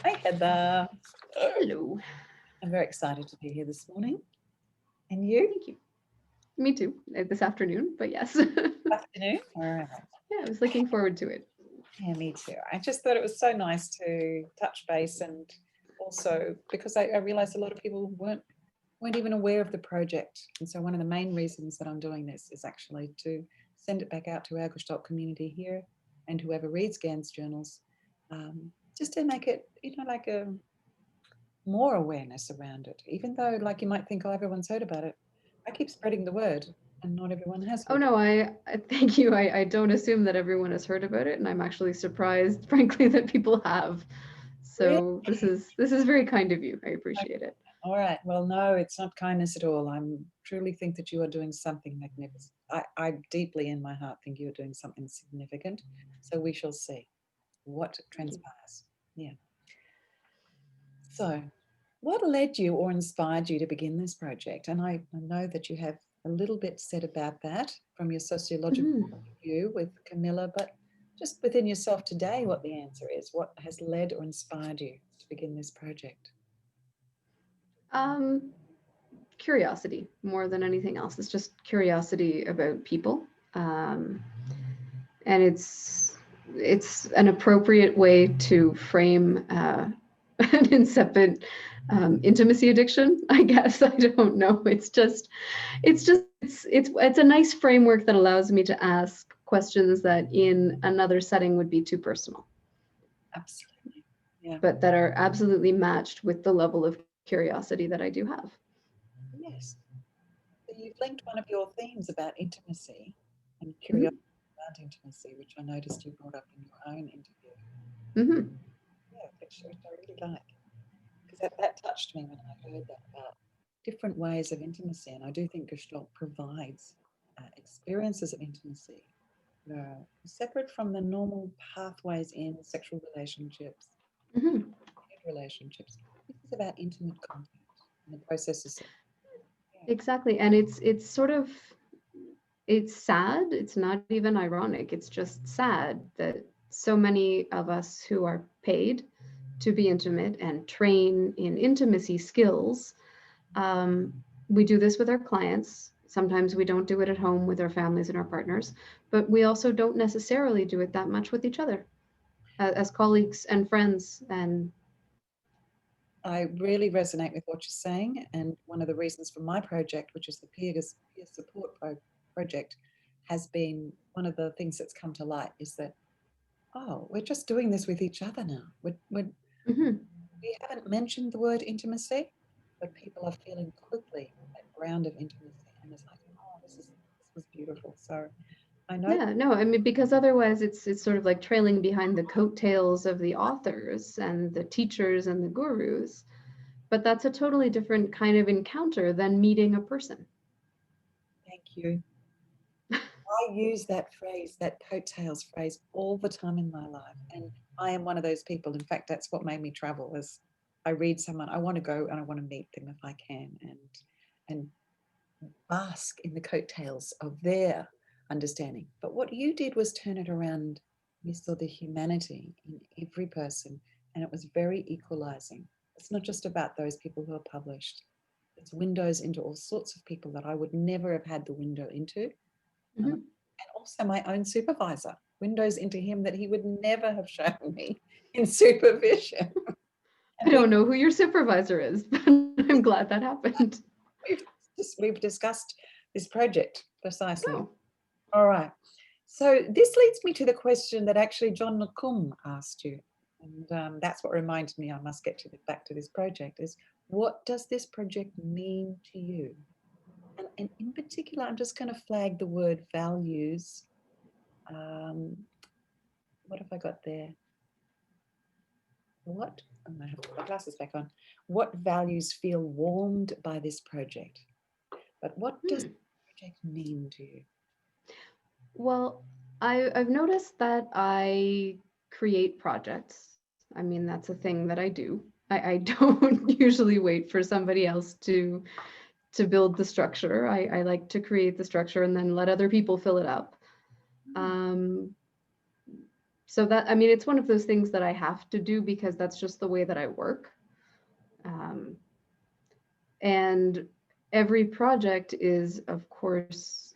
Hi, Heather. Hello. I'm very excited to be here this morning. And you? Thank you. Me too. This afternoon, but yes. Afternoon. All right. Yeah, I was looking forward to it. Yeah, me too. I just thought it was so nice to touch base, and also because I realized a lot of people weren't even aware of the project. And so one of the main reasons that I'm doing this is actually to send it back out to our Gestalt community here and whoever reads GANZ journals, just to make it, like a more awareness around it. Even though, like, you might think, oh, everyone's heard about it. I keep spreading the word, and not everyone has Oh heard. no, I thank you. I don't assume that everyone has heard about it, and I'm actually surprised, frankly, that people have. Really? So this is very kind of you. I appreciate it. All right. Well, no, it's not kindness at all. I truly think that you are doing something magnificent. I deeply in my heart think you are doing something significant. So we shall see what Thank you. transpires. Yeah. So, what led you or inspired you to begin this project? And I know that you have a little bit said about that from your sociological Mhm. view with Camilla, but just within yourself today, what the answer is. What has led or inspired you to begin this project? Um, Curiosity more than anything else. It's just curiosity about people, um, and it's an appropriate way to frame an incipient intimacy addiction. I guess I don't know. It's a nice framework that allows me to ask questions that in another setting would be too personal, Absolutely. Yeah. but that are absolutely matched with the level of curiosity that I do have. Yes. So you've linked one of your themes about intimacy and Hmm. curiosity about intimacy, which I noticed you brought up in your own interview. Hmm. Yeah, which I really like. Because that touched me when I heard that about different ways of intimacy. And I do think Gestalt provides experiences of intimacy that are separate from the normal pathways in sexual relationships, Hmm. relationships. This is about intimate contact and the processes. Yeah. Exactly, and it's sort of it's sad. It's not even ironic. It's just sad that so many of us who are paid to be intimate and train in intimacy skills, um, we do this with our clients. Sometimes we don't do it at home with our families and our partners, but we also don't necessarily do it that much with each other as colleagues and friends. And I really resonate with what you're saying. And one of the reasons for my project, which is the peer support project, has been one of the things that's come to light is that, oh, we're just doing this with each other now. mhm. We haven't mentioned the word intimacy, but people are feeling quickly that ground of intimacy. And it's like, oh, this was beautiful. So I know, Yeah, no, I mean, because otherwise it's sort of like trailing behind the coattails of the authors and the teachers and the gurus. But that's a totally different kind of encounter than meeting a person. thank you. I use that phrase, that coattails phrase, all the time in my life, and I am one of those people. In fact, that's what made me travel. Is I read someone, I want to go and I want to meet them if I can, and bask in the coattails of their understanding. But what you did was turn it around. You saw the humanity in every person, and it was very equalizing. It's not just about those people who are published. It's windows into all sorts of people that I would never have had the window into, Mhm. and also my own supervisor, windows into him that he would never have shown me in supervision. I And don't know who your supervisor is, but I'm glad that happened. we've we've discussed this project precisely. Oh. All right. So this leads me to the question that actually John LeCombe asked you, and that's what reminded me I must get back to this project. Is what does this project mean to you? And in particular, I'm just going to flag the word values. Um, what have I got there? What, I have to put my glasses back on. What values feel warmed by this project? But what does Hmm. the project mean to you? Well, I've noticed that I create projects. I mean, that's a thing that I do. I don't usually wait for somebody else to build the structure. I like to create the structure and then let other people fill it up. Hmm. Um, So that, I mean, it's one of those things that I have to do because that's just the way that I work. And every project is, of course,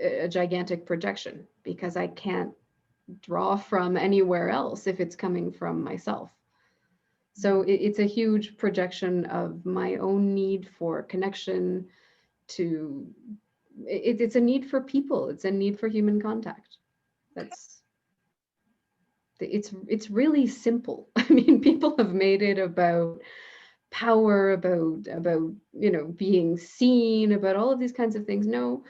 a gigantic projection because I can't draw from anywhere else if it's coming from myself. So it's a huge projection of my own need for connection to, it's a need for people. It's a need for human contact. It's really simple. I mean, people have made it about power, about being seen, about all of these kinds of things. No,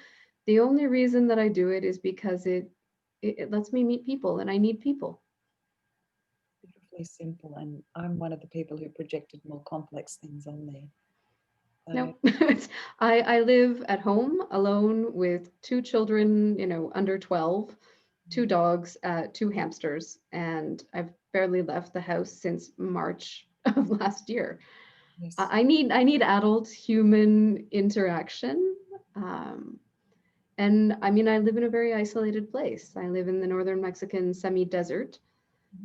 the only reason that I do it is because it lets me meet people, and I need people. Beautifully simple, and I'm one of the people who projected more complex things on there. No, I live at home alone with 2 children, under 12, 2 dogs, 2 hamsters, and I've barely left the house since March of last year. Yes. I need adult human interaction. And I mean, I live in a very isolated place. I live in the northern Mexican semi-desert,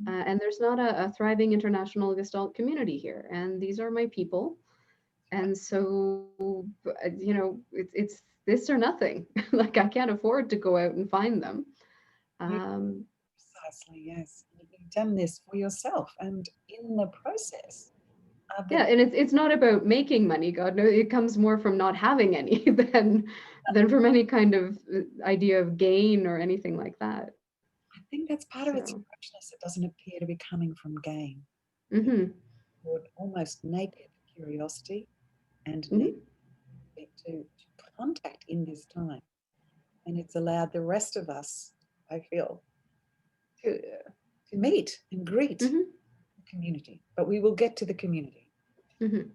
and there's not a thriving international Gestalt community here. And these are my people. And so, it's this or nothing. Like, I can't afford to go out and find them. Precisely, yes. You've done this for yourself, and in the process. Yeah, and it's not about making money. God, no, it comes more from not having any than from any kind of idea of gain or anything like that. I think that's part of its richness. It doesn't appear to be coming from gain. Mm-hmm. Almost naked curiosity and Mm-hmm. to contact in this time. And it's allowed the rest of us, I feel, to meet and greet the community. But we will get to the community. Mm-hmm.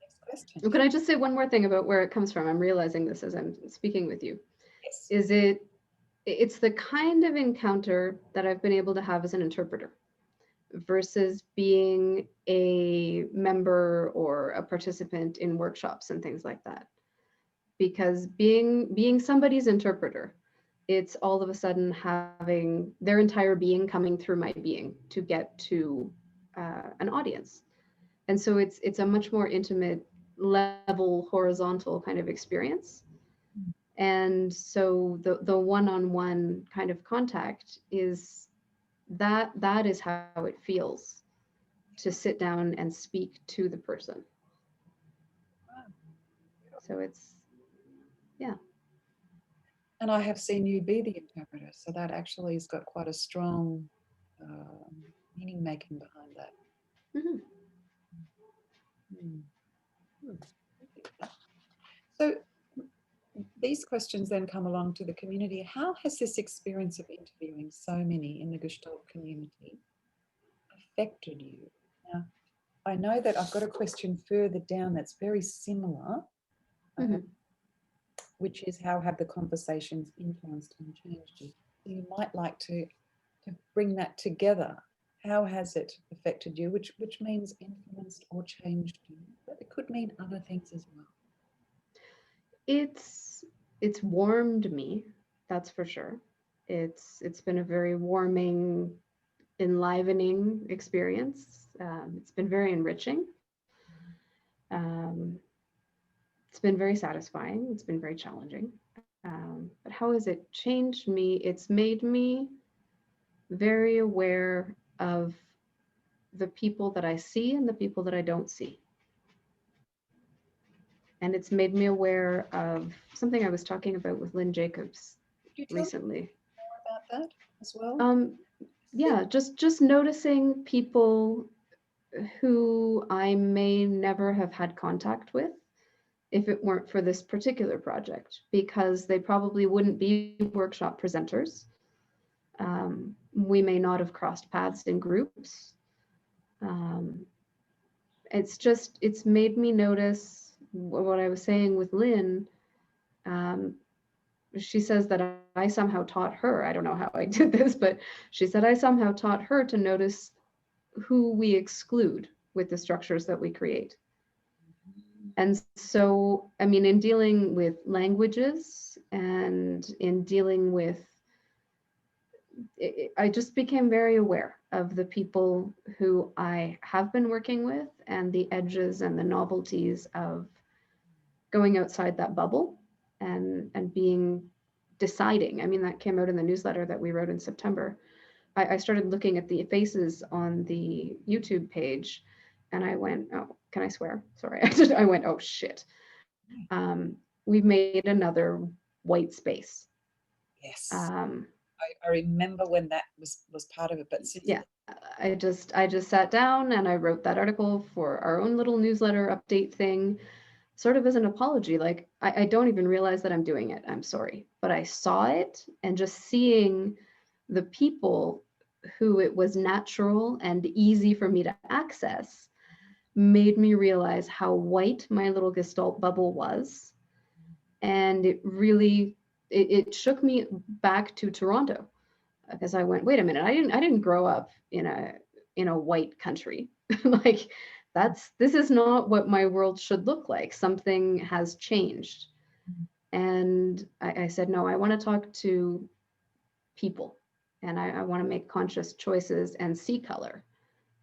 Next question. Well, can I just say one more thing about where it comes from? I'm realizing this as I'm speaking with you. Yes. It's the kind of encounter that I've been able to have as an interpreter versus being a member or a participant in workshops and things like that. Because being somebody's interpreter, it's all of a sudden having their entire being coming through my being to get to an audience. And so it's a much more intimate level, horizontal kind of experience. And so the one-on-one kind of contact is that is how it feels to sit down and speak to the person. So it's, yeah. And I have seen you be the interpreter, so that actually has got quite a strong meaning making behind that. Mm-hmm. So these questions then come along to the community. How has this experience of interviewing so many in the Gestalt community affected you? Now, I know that I've got a question further down that's very similar, which is how have the conversations influenced and changed you? You might like to bring that together. How has it affected you, which means influenced or changed you, but it could mean other things as well. It's warmed me, that's for sure. It's been a very warming, enlivening experience. It's been very enriching. It's been very satisfying. It's been very challenging. But how has it changed me? It's made me very aware of the people that I see and the people that I don't see. And it's made me aware of something I was talking about with Lynn Jacobs recently. More about that as well? Yeah, just noticing people who I may never have had contact with if it weren't for this particular project, because they probably wouldn't be workshop presenters. We may not have crossed paths in groups. It's made me notice what I was saying with Lynn. She says that I somehow taught her, I don't know how I did this, but she said I somehow taught her to notice who we exclude with the structures that we create. And so, I mean, in dealing with languages and in dealing with I just became very aware of the people who I have been working with and the edges and the novelties of going outside that bubble and deciding. I mean, that came out in the newsletter that we wrote in September. I started looking at the faces on the YouTube page and I went, oh, can I swear? Sorry. I went, oh shit. We've made another white space. Yes. I remember when that was part of it, but since Yeah, I just sat down and I wrote that article for our own little newsletter update thing, sort of as an apology. Like, I don't even realize that I'm doing it. I'm sorry. But I saw it, and just seeing the people who it was natural and easy for me to access made me realize how white my little Gestalt bubble was. And it really, it shook me back to Toronto, because I went, wait a minute, I didn't grow up in a white country. Like, this is not what my world should look like. Something has changed. And I said, no, I want to talk to people, and I want to make conscious choices and see color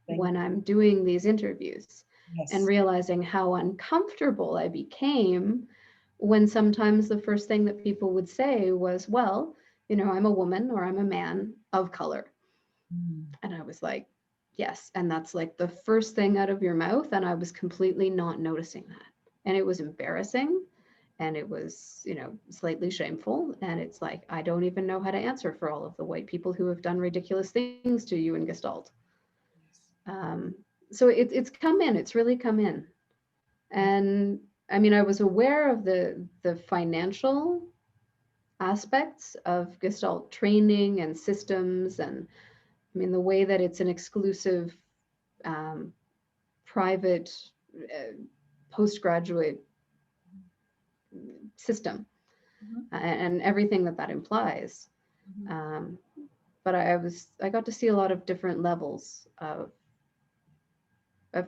when I'm doing these interviews. And yes. realizing how uncomfortable I became when sometimes the first thing that people would say was, well, I'm a woman or I'm a man of color. And I was like, yes. And that's like the first thing out of your mouth. And I was completely not noticing that. And it was embarrassing. And it was, slightly shameful. And it's like, I don't even know how to answer for all of the white people who have done ridiculous things to you in Gestalt. So it's come in, it's really come in. And I mean, I was aware of the financial aspects of Gestalt training and systems. And I mean, the way that it's an exclusive private postgraduate system, and everything that implies. But I got to see a lot of different levels of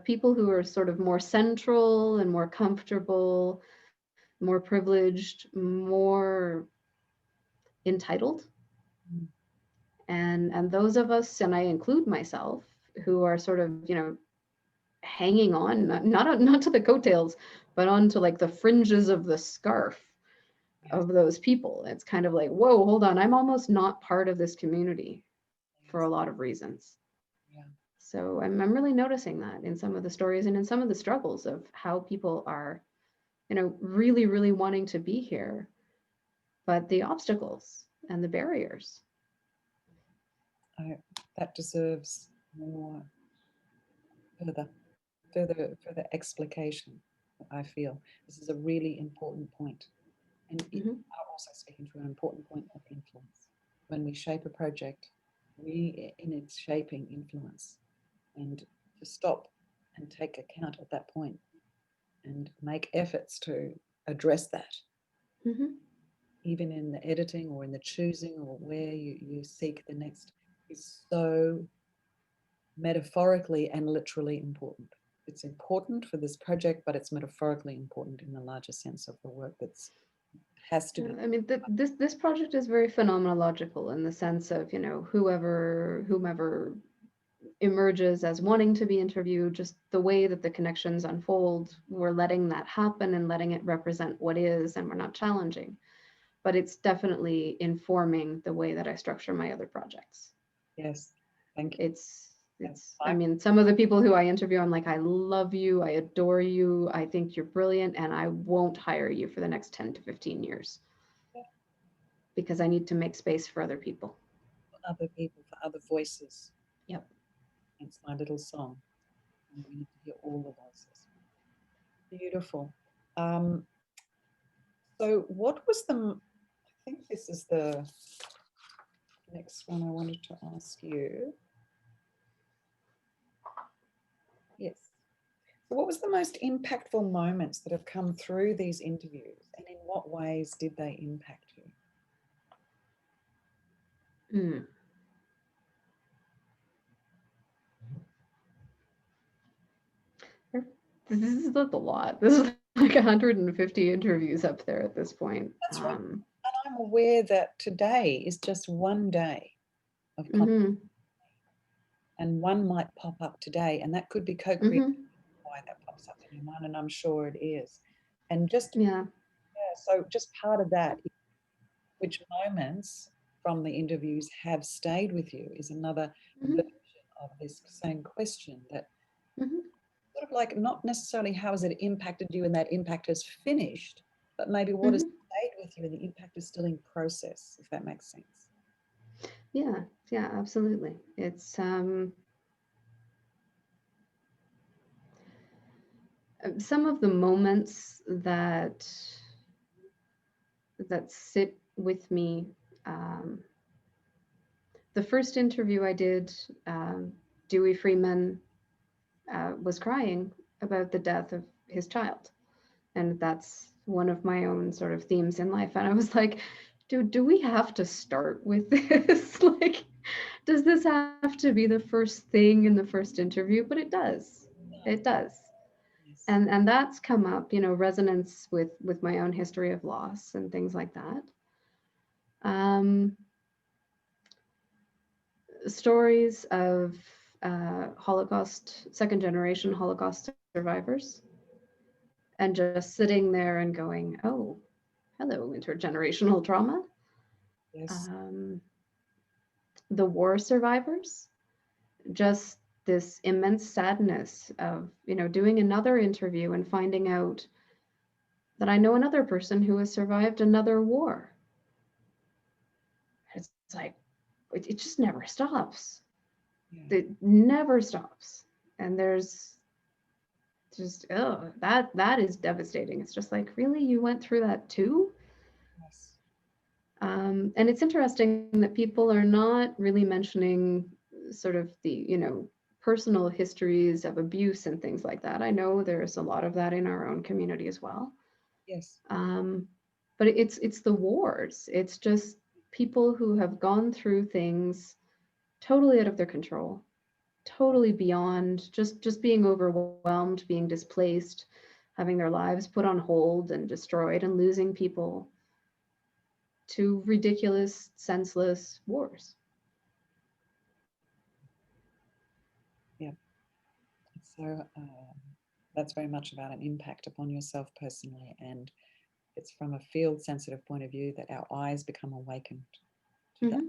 people who are sort of more central and more comfortable, more privileged, more entitled. And those of us, and I include myself, who are sort of, hanging on, not to the coattails, but onto like the fringes of the scarf of those people. It's kind of like, whoa, hold on, I'm almost not part of this community for a lot of reasons. Yeah. So I'm really noticing that in some of the stories and in some of the struggles of how people are, really, really wanting to be here, but the obstacles and the barriers. That deserves more further explication. I feel this is a really important point, and you are also speaking to an important point of influence. When we shape a project, we in its shaping influence, and to stop and take account at that point and make efforts to address that, even in the editing or in the choosing or where you seek the next, is so metaphorically and literally important. It's important for this project, but it's metaphorically important in the larger sense of the work that's has to be. I mean, this project is very phenomenological in the sense of, whomever emerges as wanting to be interviewed, just the way that the connections unfold, we're letting that happen and letting it represent what is, and we're not challenging. But it's definitely informing the way that I structure my other projects. Yes, thank you. It's I mean, some of the people who I interview, I'm like, I love you, I adore you, I think you're brilliant, and I won't hire you for the next 10 to 15 years. Because I need to make space for other people. For other people, for other voices. Yep. It's my little song. And we need to hear all the voices. Beautiful. So what was I think this is the next one I wanted to ask you. Yes. So what was the most impactful moments that have come through these interviews, and in what ways did they impact you? This is a lot. This is like 150 interviews up there at this point. That's right. And I'm aware that today is just one day. of Mm-hmm. and one might pop up today, and that could be co-created Mm-hmm. why that pops up in your mind, and I'm sure it is. And just Yeah. yeah, so just part of that, which moments from the interviews have stayed with you, is another Mm-hmm. version of this same question that Mm-hmm. sort of like not necessarily how has it impacted you and that impact has finished, but maybe what has Mm-hmm. stayed with you and the impact is still in process, if that makes sense. Yeah. Yeah. Absolutely. It's some of the moments that sit with me. Um, the first interview I did, Dewey Freeman was crying about the death of his child. And that's one of my own sort of themes in life. And I was like, dude, do we have to start with this? Like, does this have to be the first thing in the first interview? But it does. It does. Yes. And that's come up, resonance with my own history of loss and things like that. Stories of Holocaust, second generation Holocaust survivors, and just sitting there and going, oh, hello, intergenerational trauma. Yes. Um, the war survivors, just this immense sadness of, doing another interview and finding out that I know another person who has survived another war. It's like, it just never stops. Yeah. It never stops. And there's just, oh, that is devastating. It's just like, really, you went through that too? Yes. And it's interesting that people are not really mentioning sort of the, personal histories of abuse and things like that. I know there's a lot of that in our own community as well. Yes. Um, but it's the wars. It's just people who have gone through things totally out of their control, totally beyond just being overwhelmed, being displaced, having their lives put on hold and destroyed, and losing people to ridiculous, senseless wars. Yeah. So that's very much about an impact upon yourself personally, and it's from a field sensitive point of view that our eyes become awakened to that, Mm-hmm.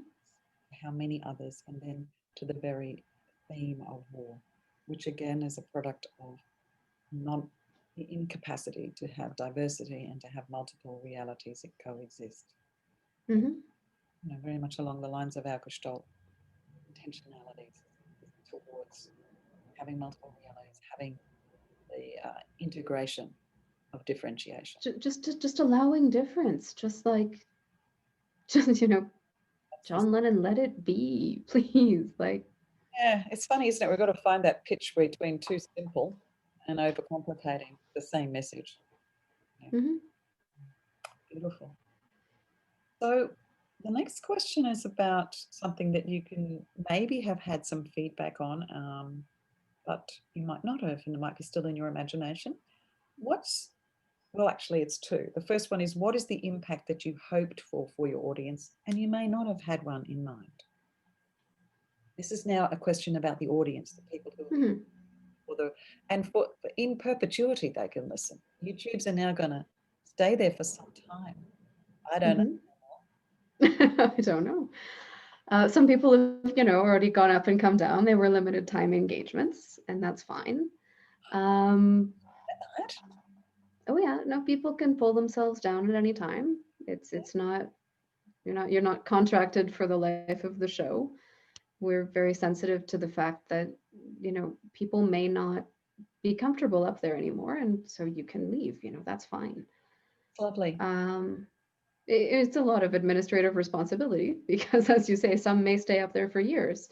how many others, and then to the very theme of war, which again is a product of not the incapacity to have diversity and to have multiple realities that coexist. Mm-hmm. Very much along the lines of our Gestalt intentionalities towards having multiple realities, having the integration of differentiation. Just allowing difference, just like, just John Lennon, let it be, please. Like, Yeah, it's funny, isn't it? We've got to find that pitch between too simple and overcomplicating the same message. Yeah, mm-hmm. beautiful. So the next question is about something that you can maybe have had some feedback on, but you might not have, and it might be still in your imagination. Well, actually, it's two. The first one is, what is the impact that you hoped for your audience? And you may not have had one in mind. This is now a question about the audience, the people who Mm-hmm. for in perpetuity they can listen. YouTubes are now going to stay there for some time. I don't know. Mm-hmm. I don't know. Some people have, already gone up and come down. They were limited time engagements, and that's fine. That. Oh yeah, no, people can pull themselves down at any time. It's not, you're not contracted for the life of the show. We're very sensitive to the fact that, people may not be comfortable up there anymore, and so you can leave. That's fine. It's lovely. It's a lot of administrative responsibility because, as you say, some may stay up there for years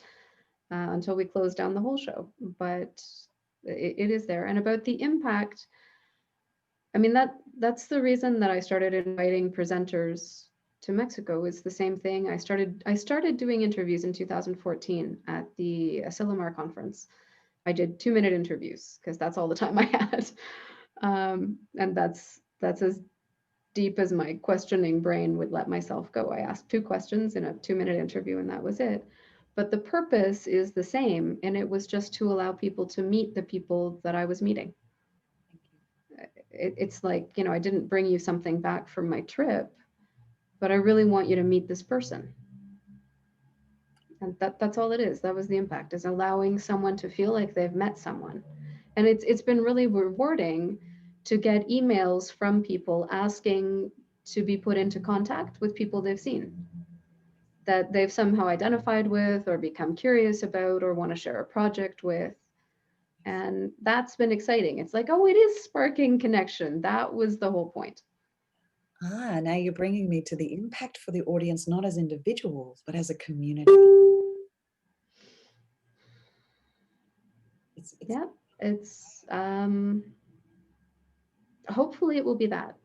until we close down the whole show. But it is there. And about the impact, I mean, that's the reason that I started inviting presenters to Mexico. Is the same thing. I started doing interviews in 2014 at the Asilomar conference. I did 2-minute interviews because that's all the time I had, and that's as deep as my questioning brain would let myself go. I asked 2 questions in a 2-minute interview, and that was it. but the purpose is the same. And it was just to allow people to meet the people that I was meeting. It's like, I didn't bring you something back from my trip, but I really want you to meet this person. And that's all it is. That was the impact, is allowing someone to feel like they've met someone. And it's been really rewarding to get emails from people asking to be put into contact with people they've seen, that they've somehow identified with or become curious about or want to share a project with. And that's been exciting. It's like, oh, it is sparking connection. That was the whole point. Now you're bringing me to the impact for the audience, not as individuals, but as a community. It's hopefully it will be that.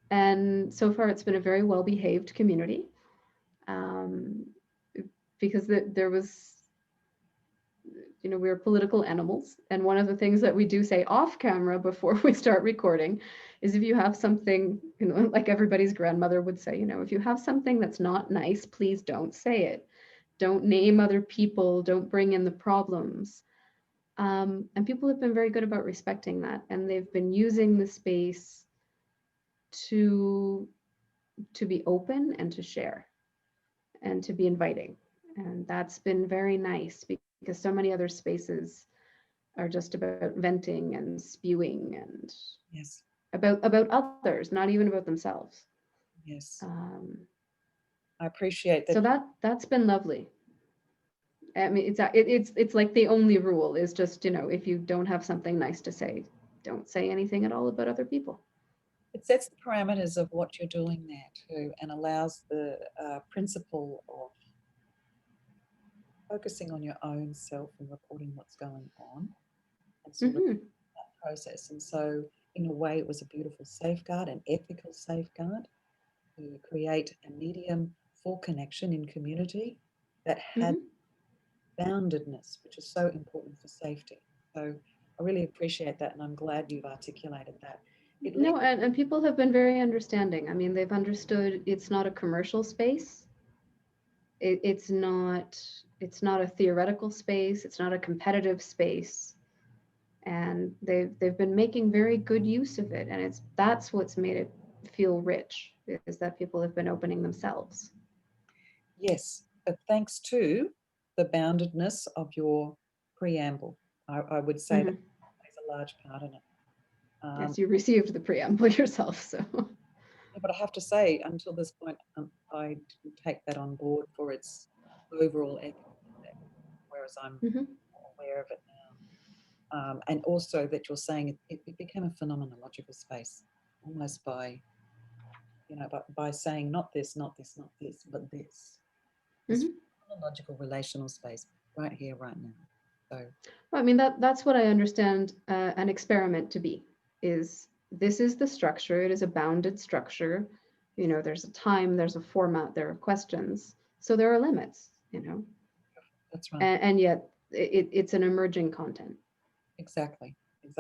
And so far it's been a very well-behaved community, because there was, we're political animals. And one of the things that we do say off camera before we start recording is, if you have something, like everybody's grandmother would say, if you have something that's not nice, please don't say it. Don't name other people, don't bring in the problems. And people have been very good about respecting that. And they've been using the space to be open and to share and to be inviting. And that's been very nice, because so many other spaces are just about venting and spewing and yes, about others, not even about themselves. Yes. I appreciate that. So that's been lovely. I mean, it's like the only rule is just, if you don't have something nice to say, don't say anything at all about other people. It sets the parameters of what you're doing there too, and allows the principle of focusing on your own self and reporting what's going on, and sort of that process. And so in a way, it was a beautiful safeguard, an ethical safeguard, to create a medium for connection in community that had boundedness, which is so important for safety. So I really appreciate that, and I'm glad you've articulated that. And people have been very understanding. I mean, they've understood it's not a commercial space. It's not a theoretical space. It's not a competitive space. And they've been making very good use of it. And that's what's made it feel rich, is that people have been opening themselves. Yes, but thanks to the boundedness of your preamble, I would say that plays a large part in it. Yes, you received the preamble yourself, so. But I have to say, until this point, I didn't take that on board for its overall ethical effect, whereas I'm aware of it now. And also that you're saying it became a phenomenological space, almost by, by saying not this, not this, not this, but this. This phenomenological relational space right here, right now. So, well, I mean, that's what I understand an experiment to be. This is the structure. It is a bounded structure. There's a time, there's a format, there are questions. So there are limits, That's right. And yet it's an emerging content. Exactly. And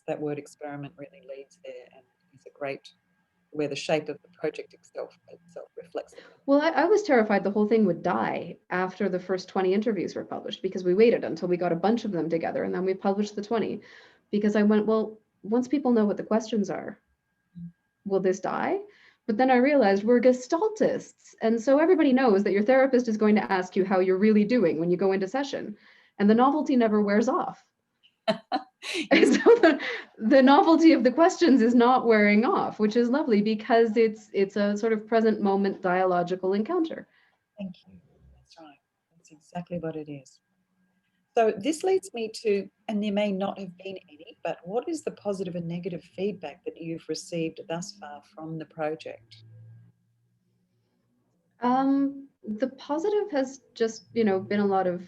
that word experiment really leads there, and is a great, where the shape of the project itself reflects it. Well, I was terrified the whole thing would die after the first 20 interviews were published, because we waited until we got a bunch of them together, and then we published the 20, because I went, well, once people know what the questions are, will this die? But then I realized we're Gestaltists. And so everybody knows that your therapist is going to ask you how you're really doing when you go into session. And the novelty never wears off. So the novelty of the questions is not wearing off, which is lovely, because it's a sort of present moment dialogical encounter. Thank you. That's right. That's exactly what it is. So this leads me to, and there may not have been any, but what is the positive and negative feedback that you've received thus far from the project? The positive has just, been a lot of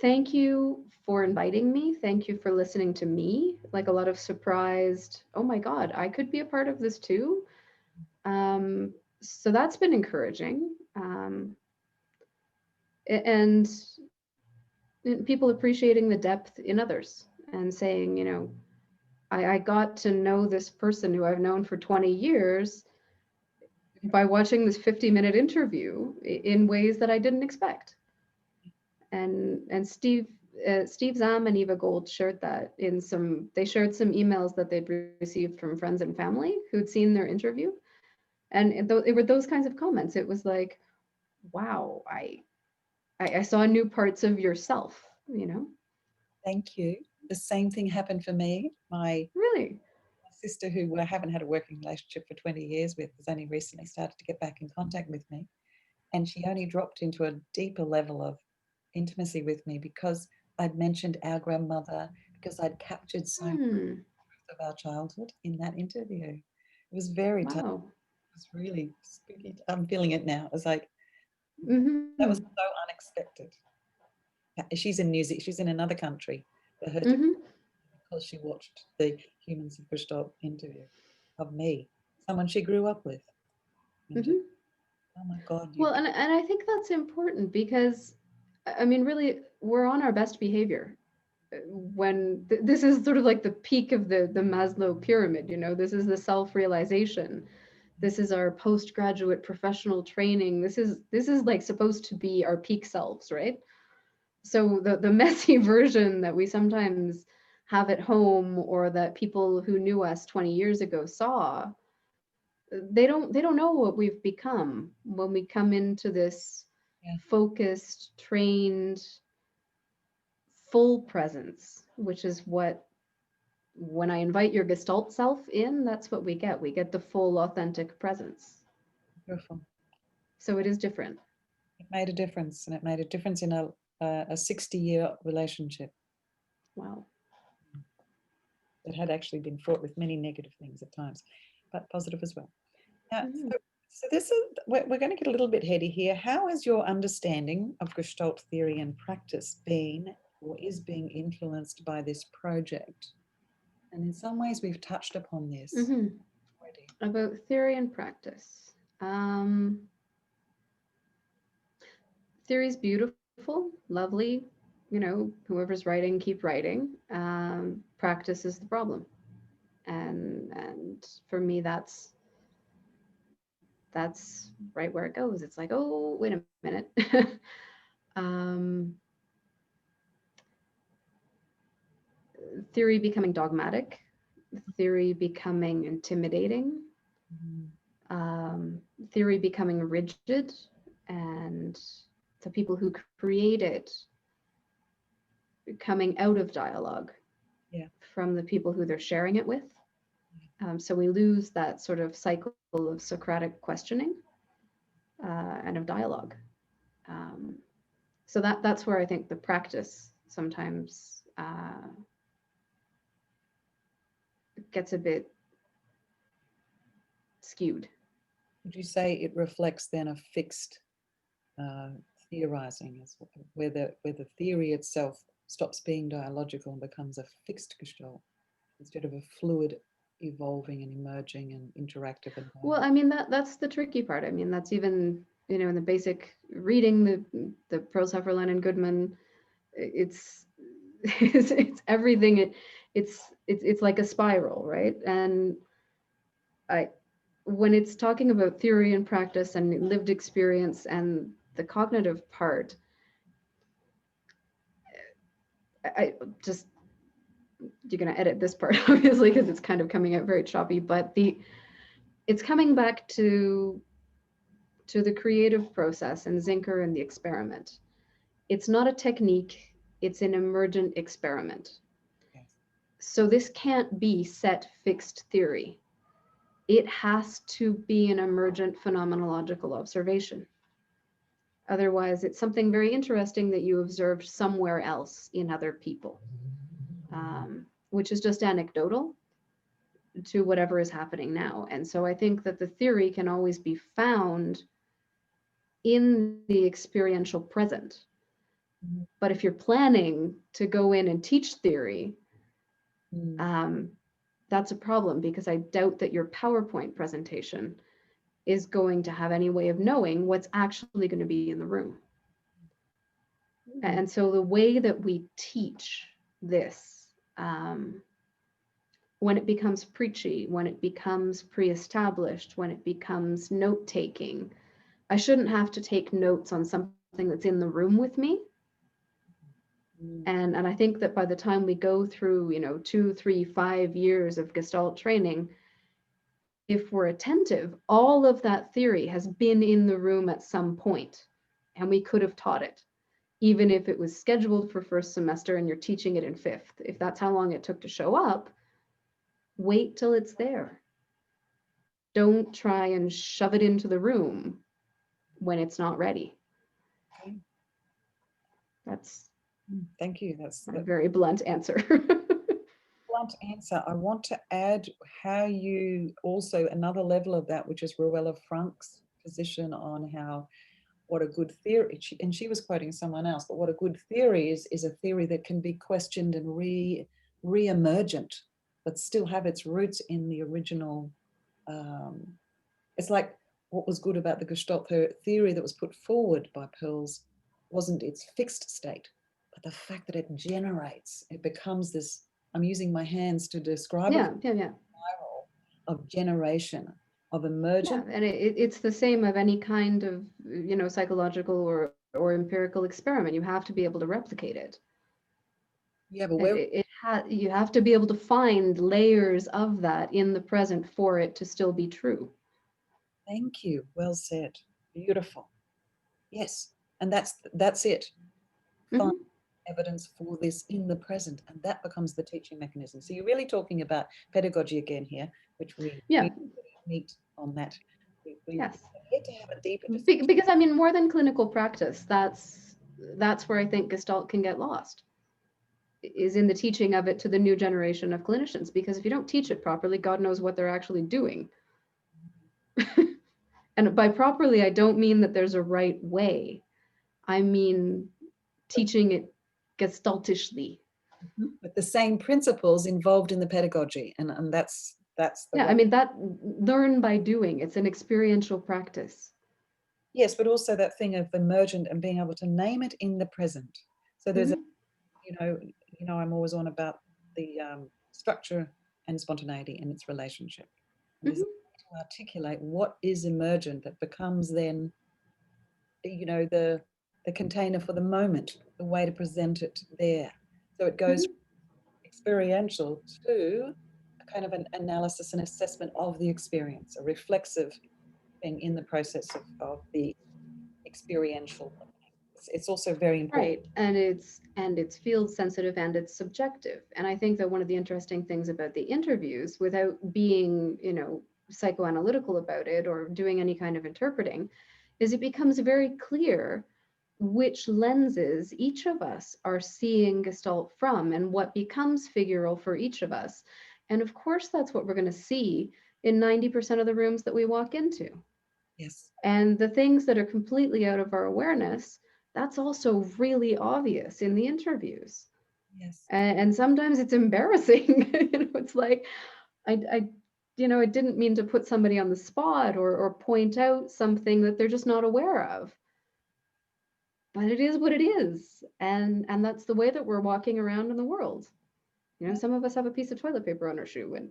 thank you for inviting me. Thank you for listening to me. Like a lot of surprised, oh my God, I could be a part of this too. So that's been encouraging. And people appreciating the depth in others and saying, I got to know this person who I've known for 20 years by watching this 50-minute interview in ways that I didn't expect. And Steve Zam and Eva Gold shared that they shared some emails that they'd received from friends and family who'd seen their interview. And it were those kinds of comments. It was like, wow, I saw new parts of yourself, Thank you. The same thing happened for me. My Really? sister, who I haven't had a working relationship for 20 years with, has only recently started to get back in contact with me. And she only dropped into a deeper level of intimacy with me because I'd mentioned our grandmother, because I'd captured so much of our childhood in that interview. It was very tough. Wow. It was really spooky. I'm feeling it now. It was like, that was Mm-hmm. so unexpected. She's in she's in another country for her Mm-hmm. because she watched the Humans of Gestalt interview of me, someone she grew up with. And just, Mm-hmm. oh my God, Well, and I think that's important because, I mean, really, we're on our best behavior when this is sort of like the peak of the Maslow pyramid. This is the self-realization. This is our postgraduate professional training. This is like supposed to be our peak selves, right? So the messy version that we sometimes have at home, or that people who knew us 20 years ago saw, they don't know what we've become when we come into this yeah, focused, trained, full presence, which is what, when I invite your Gestalt self in, that's what we get. We get the full, authentic presence. beautiful. So it is different. It made a difference, and it made a difference in a 60-year relationship Wow. that had actually been fraught with many negative things at times, but positive as well. Now, Mm-hmm. so this is, we're going to get a little bit heady here. How has your understanding of Gestalt theory and practice been, or is being, influenced by this project? And in some ways, we've touched upon this Mm-hmm. already. About theory and practice. Theory is beautiful, lovely. Whoever's writing, keep writing. Practice is the problem, and for me, that's right where it goes. It's like, oh, wait a minute. um, Theory becoming dogmatic, theory becoming intimidating, Mhm. theory becoming rigid, and the people who create it coming out of dialogue Yeah. from the people who they're sharing it with. So we lose that sort of cycle of Socratic questioning and of dialogue. So that's where I think the practice sometimes gets a bit skewed. Would you say it reflects then a fixed uh, theorizing, as where the theory itself stops being dialogical and becomes a fixed gestalt instead of a fluid, evolving and emerging and interactive environment? Well, I mean, that's the tricky part. I mean, that's even, in the basic reading, the Pearl Sutherland and Goodman, it's it's everything. It's like a spiral, right? And when it's talking about theory and practice and lived experience and the cognitive part, I just, you're going to edit this part obviously because it's kind of coming out very choppy, but it's coming back to the creative process and Zinker and the experiment. It's not a technique, it's an emergent experiment. Yes. So this can't be set fixed theory. It has to be an emergent phenomenological observation. Otherwise, it's something very interesting that you observed somewhere else in other people, which is just anecdotal to whatever is happening now. And so I think that the theory can always be found in the experiential present. Mm-hmm. But if you're planning to go in and teach theory, that's a problem, because I doubt that your PowerPoint presentation is going to have any way of knowing what's actually going to be in the room. And so the way that we teach this, when it becomes preachy, when it becomes pre-established, when it becomes note-taking, I shouldn't have to take notes on something that's in the room with me. And I think that by the time we go through, 2, 3, 5 years of Gestalt training, if we're attentive, all of that theory has been in the room at some point, and we could have taught it, even if it was scheduled for first semester and you're teaching it in fifth. If that's how long it took to show up, wait till it's there. Don't try and shove it into the room when it's not ready. Okay. That's Thank you. That's a very blunt answer. blunt answer. I want to add how you also, another level of that, which is Ruella Frank's position on how, what a good theory, and she was quoting someone else, but what a good theory is a theory that can be questioned and re-emergent, but still have its roots in the original. It's like what was good about the Gestalt theory that was put forward by Pearls wasn't its fixed state, but the fact that it generates, it becomes this, I'm using my hands to describe it, spiral of generation, of emergent. And it's the same of any kind of, psychological or empirical experiment. You have to be able to replicate it. Yeah, but you have to be able to find layers of that in the present for it to still be true. Thank you. Well said. Beautiful. Yes. And that's it. Find evidence for this in the present, and that becomes the teaching mechanism. So you're really talking about pedagogy again here, which we meet on that. We yes. need to have a deeper because more than clinical practice, that's where I think Gestalt can get lost, is in the teaching of it to the new generation of clinicians. Because if you don't teach it properly, God knows what they're actually doing. And by properly, I don't mean that there's a right way. I mean teaching it gestaltishly. With the same principles involved in the pedagogy, and that's the that learn by doing. It's an experiential practice. Yes, but also that thing of emergent and being able to name it in the present. So there's I'm always on about the structure and spontaneity and its relationship. There's to articulate what is emergent that becomes then the container for the moment, the way to present it there. So it goes from experiential to a kind of an analysis and assessment of the experience, a reflexive thing in the process of the experiential. It's also very important. Right, and it's field sensitive and it's subjective. And I think that one of the interesting things about the interviews, without being psychoanalytical about it or doing any kind of interpreting, is it becomes very clear which lenses each of us are seeing Gestalt from and what becomes figural for each of us. And of course, that's what we're going to see in 90% of the rooms that we walk into. Yes. And the things that are completely out of our awareness, that's also really obvious in the interviews. Yes. And sometimes it's embarrassing. It's like, I didn't mean to put somebody on the spot or point out something that they're just not aware of. But it is what it is. And that's the way that we're walking around in the world. Some of us have a piece of toilet paper on our shoe, and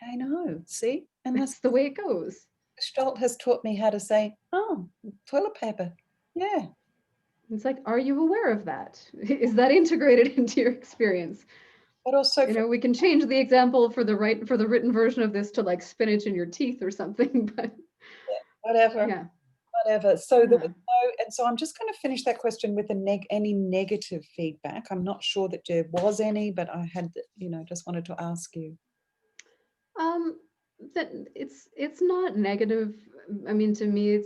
I know. See? And that's the way it goes. Gestalt has taught me how to say, oh, toilet paper. Yeah. It's like, are you aware of that? Is that integrated into your experience? But also, we can change the example for the written version of this to like spinach in your teeth or something, but whatever. Yeah. Whatever. So there was and so I'm just going to finish that question with any negative feedback. I'm not sure that there was any, but I had, just wanted to ask you. That it's not negative. I mean, to me,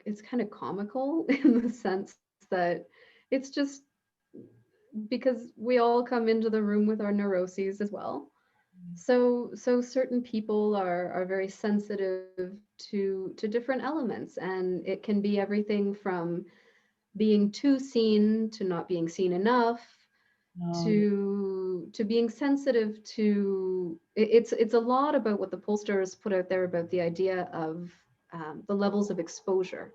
it's kind of comical in the sense that it's just because we all come into the room with our neuroses as well. So certain people are very sensitive to different elements, and it can be everything from being too seen to not being seen enough, to being sensitive to it's a lot about what the pollsters put out there about the idea of the levels of exposure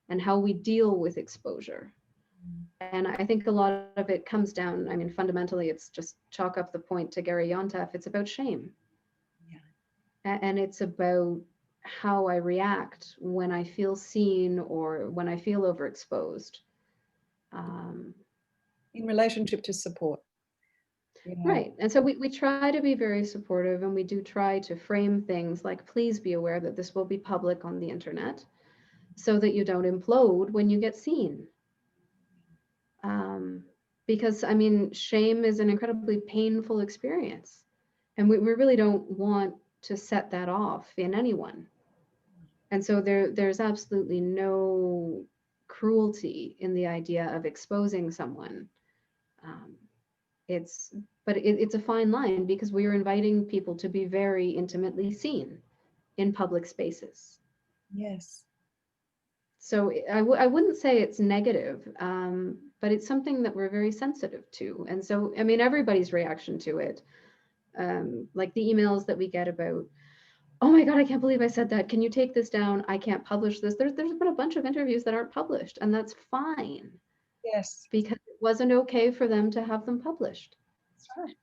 and how we deal with exposure. And I think a lot of it comes down, fundamentally, it's just chalk up the point to Gary Yontef. It's about shame. Yeah. And it's about how I react when I feel seen or when I feel overexposed. in relationship to support. You know, Right. And so we try to be very supportive, and we do try to frame things like, please be aware that this will be public on the internet so that you don't implode when you get seen. Because, I mean, shame is an incredibly painful experience. And we really don't want to set that off in anyone. And so there's absolutely no cruelty in the idea of exposing someone. Um, it's a fine line, because we are inviting people to be very intimately seen in public spaces. yes. So I wouldn't say it's negative, but it's something that we're very sensitive to. And so, I mean, everybody's reaction to it, like the emails that we get about, oh my God, I can't believe I said that. Can you take this down? I can't publish this. There's been a bunch of interviews that aren't published, and that's fine, Yes. because it wasn't okay for them to have them published. That's right.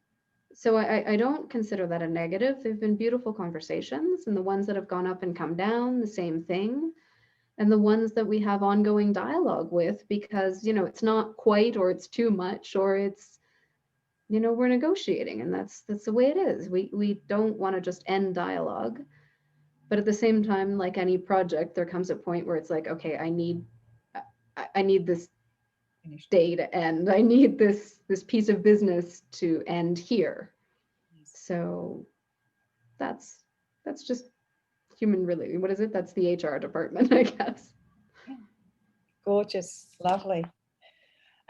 So I don't consider that a negative. They've been beautiful conversations, and the ones that have gone up and come down, the same thing. And the ones that we have ongoing dialogue with, because, you know, it's not quite, or it's too much, or it's, you know, we're negotiating, and that's the way it is. We don't want to just end dialogue. But at the same time, like any project, there comes a point where it's like, okay, I need this Finished. day to end. I need this piece of business to end here. Yes. So that's just human, really. What is it? That's the HR department, I guess. Yeah. Gorgeous. Lovely.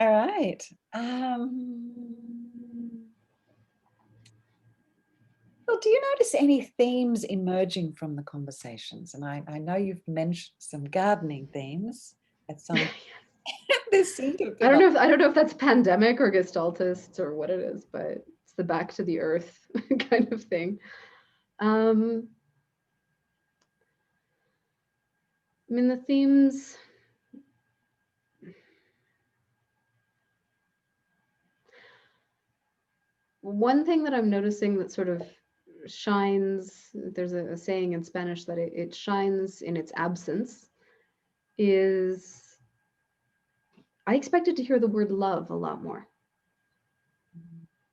All right. Well, do you notice any themes emerging from the conversations? And I know you've mentioned some gardening themes at some this seemed to have I come up. don't know if that's pandemic or gestaltists or what it is, but it's the back to the earth kind of thing. I mean, the themes, one thing that I'm noticing that sort of shines, there's a saying in Spanish that it shines in its absence, is I expected to hear the word love a lot more.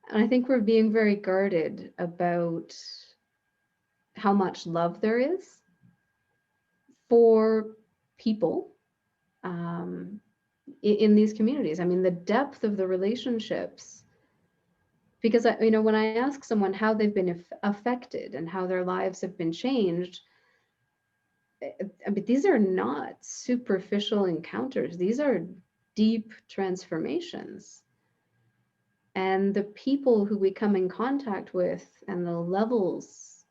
And I think we're being very guarded about how much love there is for people, in these communities. I mean, the depth of the relationships, because you know, when I ask someone how they've been affected and how their lives have been changed, I mean, these are not superficial encounters. These are deep transformations. And the people who we come in contact with, and the levels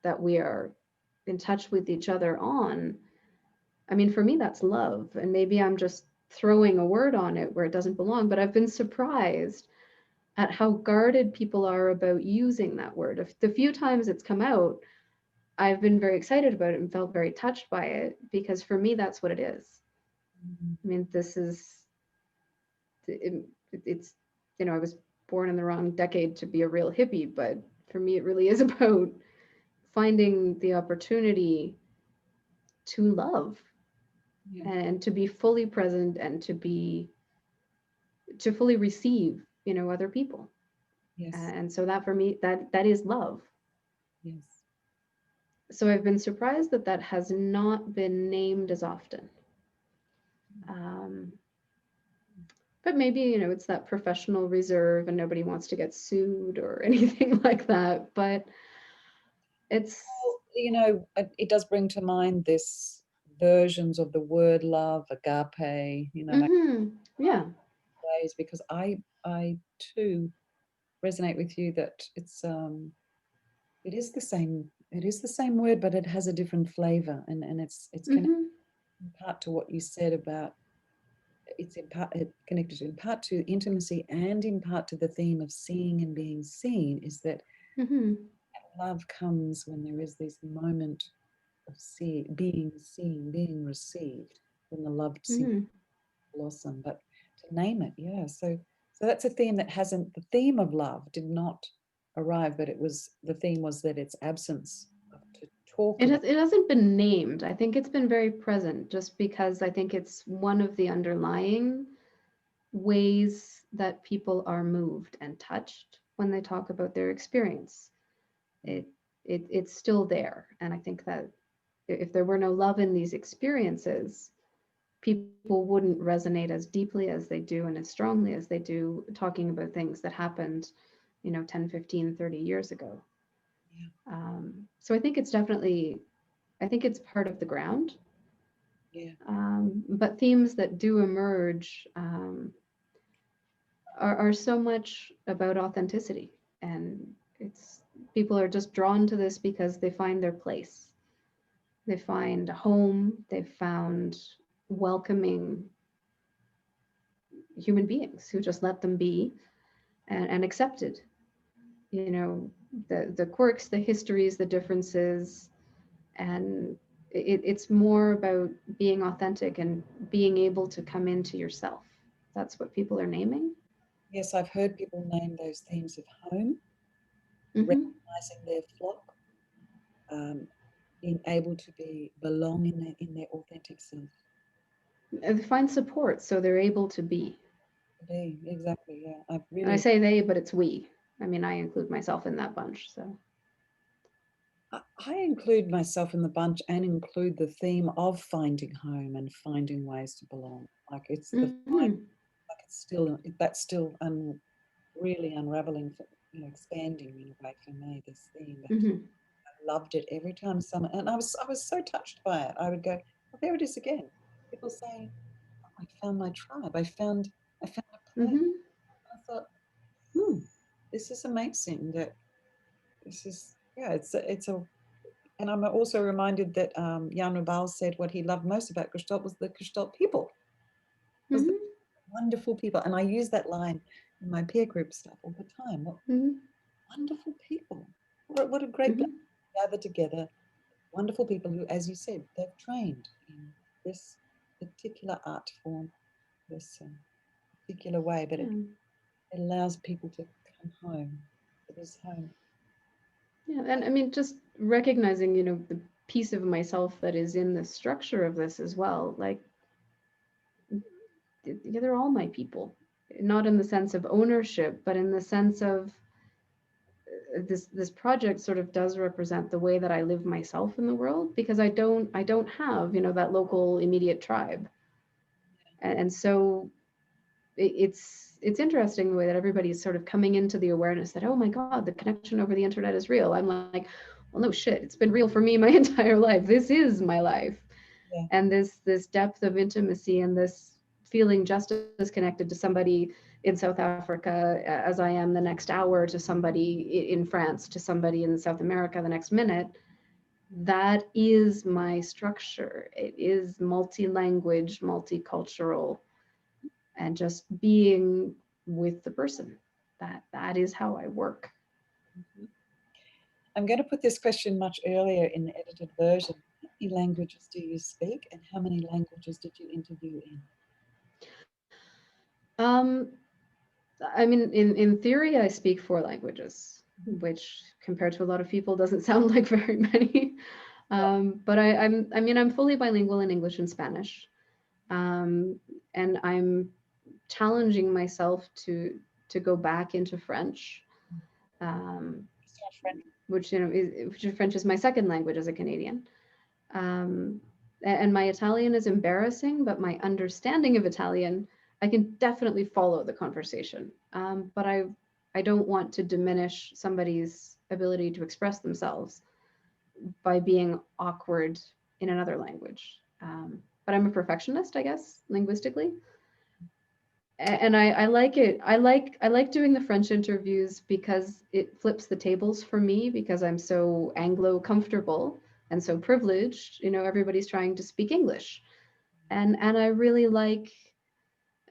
that we are in touch with each other on, I mean, for me, that's love. And maybe I'm just throwing a word on it where it doesn't belong, but I've been surprised at how guarded people are about using that word. If the few times it's come out, I've been very excited about it and felt very touched by it, because for me, that's what it is. I mean, this is, it's, you know, I was born in the wrong decade to be a real hippie, but for me, it really is about finding the opportunity to love, Yeah. and to be fully present, and to fully receive, you know, other people. Yes. And so that for me, that is love. Yes. So I've been surprised that that has not been named as often. But maybe, you know, it's that professional reserve and nobody wants to get sued or anything like that. But it's, Well, you know, it does bring to mind this versions of the word love, agape, you know, like yeah. ways, because I too resonate with you that it is the same word, but it has a different flavor, and it's connected in part to what you said about it's in part connected in part to intimacy, and in part to the theme of seeing and being seen, is that love comes when there is this moment of being seen, being received, when the loved seems blossom. But to name it, yeah, so that's a theme that hasn't, the theme of love did not arrive, but the theme was that its absence to talk about. It hasn't been named. I think it's been very present, just because I think it's one of the underlying ways that people are moved and touched when they talk about their experience. It's still there. And I think that if there were no love in these experiences, people wouldn't resonate as deeply as they do and as strongly as they do talking about things that happened, 10, 15, 30 years ago. Yeah. So I think it's definitely, I think it's part of the ground. Yeah. But themes that do emerge are so much about authenticity. And it's, people are just drawn to this because they find their place. They find a home, they've found welcoming human beings who just let them be and accepted, the quirks, the histories, the differences. And it's more about being authentic and being able to come into yourself. That's what people are naming. Yes, I've heard people name those themes of home, Mm-hmm. recognizing their flock, being able to belong in their authentic self. They find support, so they're able to be. Exactly. Yeah, I've And I really. say they, but it's we. I mean, I include myself in that bunch. So. I include myself in the bunch and include the theme of finding home and finding ways to belong. Like it's the Mm-hmm. like it's still that's still really unraveling, expanding in a way for me. This theme, but Mm-hmm. I loved it every time someone, and I was so touched by it. I would go, oh, there it is again. People saying, oh, I found my tribe. I found a place. Mm-hmm. I thought, hmm, this is amazing. That this is yeah, it's a and I'm also reminded that Jan Rabal said what he loved most about Gestalt was the Gestalt people, was the Mm-hmm. wonderful people. And I use that line in my peer group stuff all the time. What Mm-hmm. wonderful people. What a great place Mm-hmm. to gather together. Wonderful people who, as you said, they've trained in this particular art form, this particular way, but it Yeah. allows people to come home. It is home. Yeah. And I mean, just recognizing, the piece of myself that is in the structure of this as well. Like, yeah, they're all my people, not in the sense of ownership, but in the sense of this project sort of does represent the way that I live myself in the world, because I don't have, that local immediate tribe. And so it's interesting the way that everybody is sort of coming into the awareness that, oh my God, the connection over the internet is real. I'm like, well, no shit, it's been real for me my entire life. This is my life. Yeah. And this depth of intimacy and this feeling just as connected to somebody in South Africa as I am the next hour to somebody in France, to somebody in South America the next minute, that is my structure. It is multi-language, multicultural, and just being with the person. That is how I work. Mhm. I'm going to put this question much earlier in the edited version. How many languages do you speak, and how many languages did you interview in? Um, I mean, in theory, I speak 4 languages, which compared to a lot of people doesn't sound like very many. But I'm fully bilingual in English and Spanish, and I'm challenging myself to go back into French, um, Start French. which which French is my second language as a Canadian. Um, and my Italian is embarrassing, but my understanding of Italian, I can definitely follow the conversation. But I don't want to diminish somebody's ability to express themselves by being awkward in another language. But I'm a perfectionist, I guess, linguistically. And I like it. I like doing the French interviews because it flips the tables for me, because I'm so Anglo comfortable and so privileged. Everybody's trying to speak English, and I really like